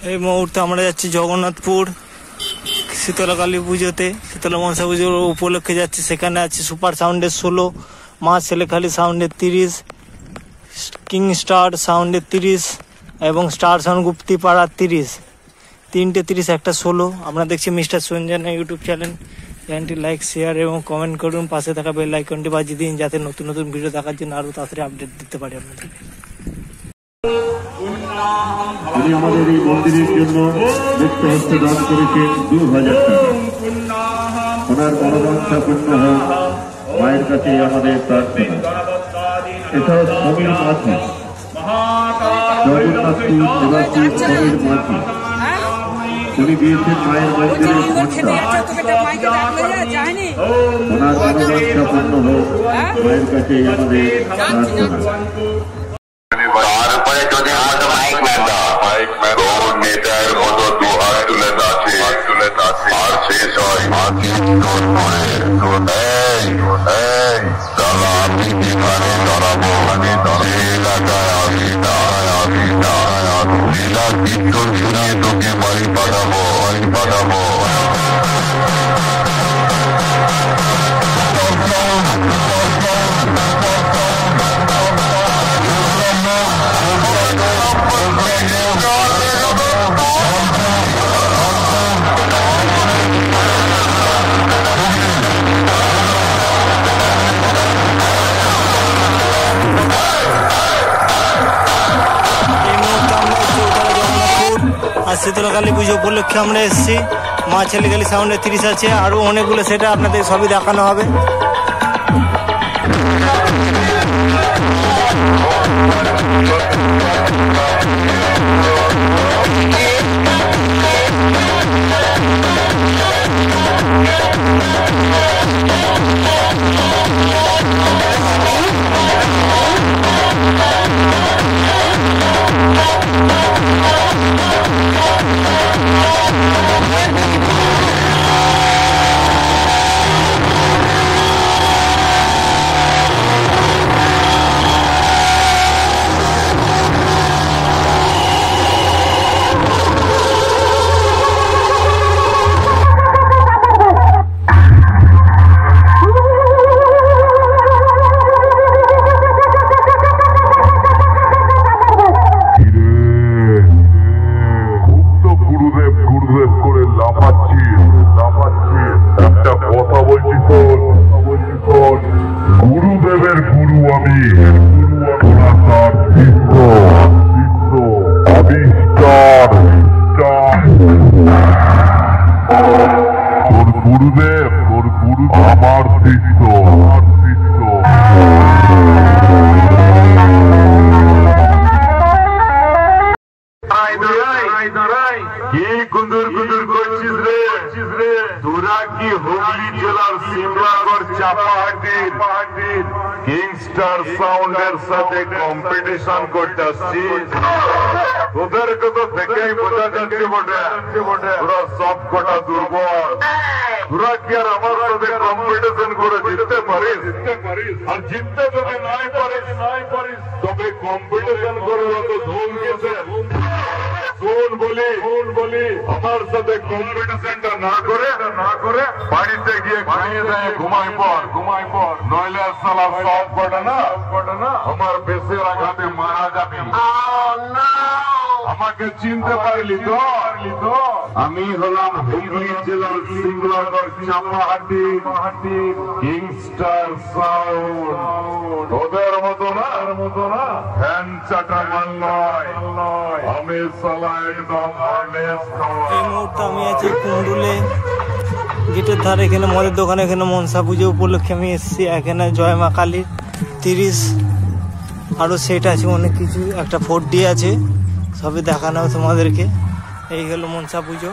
এই মুহূর্তে আমরা যাচ্ছি জগন্নাথপুর শীতলা কালী পুজোতে, শীতলা মনসা পুজোর উপলক্ষে যাচ্ছি। সেখানে আছে সুপার সাউন্ডের 16, মা ছেলেখালী সাউন্ডের 30, কিং স্টার সাউন্ডের 30 এবং স্টার সাউন্ড গুপ্তিপাড়ার 30। 3টে 30, একটা 16। আপনারা দেখছি মিস্টার সঞ্জনা ইউটিউব চ্যানেলটি লাইক, শেয়ার এবং কমেন্ট করুন। পাশে থাকা বেল আইকনটি বাজিয়ে দিন যাতে নতুন নতুন ভিডিও দেখার জন্য আরও তাড়াতাড়ি আপডেট দিতে পারি আপনাদের। উনি আমাদের এই মন্দিরের জন্য মুক্ত হস্তে দান করেছেন 2000 টাকা। ওনার মনোবাঞ্ছা পূর্ণ হোক, মায়ের কাছে আমাদের প্রার্থনা। এছাড়াও সমীর মাঝি, জগন্নাথপুর নিবাসী সমীর মাঝি, উনি দিয়েছেন মায়ের মন্দিরের ঘণ্টা। ওনার মনোবাঞ্ছা পূর্ণ হোক, মায়ের কাছে আমাদের প্রার্থনা। তোকে বাড়ি পাঠাবো, বাড়ি পাঠাবো। আর শীতলা কালী পুজো উপলক্ষে আমরা এসেছি। মা ছেলেখালী সাউন্ডের 30 আছে, আরও অনেকগুলো, সেটা আপনাদের সবই দেখানো হবে। গুরুদেবের গুরু আমি, তার শিষ্য, আবিষ্কার। তোর গুরুদেব, তোর গুরু আমার শিষ্য, আমার শিষ্য। কি কুন্দুর কুন্দুর করছিস রে? তোরা কি হুগলি জেলার সিমলাগড় চাপাহাটির কিংস্টার সাউন্ডের সাথে কম্পিটিশন করতে আসছিস? তোদেরকে তো দেখেই বোঝা যাচ্ছে বটে তোরা সব কটা দুর্বল। তোরা কি আর আমার সাথে কম্পিটিশন করে জিততে পারিস? আর জিততে যদি নাই পারিস তবে কম্পিটিশন করে তো ধুম গেছে। শোন বলি আমার সাথে কম্পিটিশনটা না করে বাড়িতে গিয়ে ঘুমাই পর, নইলে সালা সব কটা না আমার বেশের আঘাতে মারা যাবে। আমাকে চিনতে পারলি তো? আমি হলাম হুগলি জেলার সিমলাগড় চাপাহাটি কিংস্টার সাউন্ড। ওদের মতো না ফ্যান চাটা মাল নয়, আমি সালা একদম অনেস্ট। এই মুহূর্তে আমি আছি কুণ্ডুলে গেটের ধারে। এখানে মদের দোকানে, এখানে মনসা পুজো উপলক্ষে আমি এসেছি। এখানে জয় মা কালীর 30, আরও সেট আছে, অনেক কিছু, একটা 4D আছে, সবই দেখানো তোমাদেরকে। এই হলো মনসা পুজো।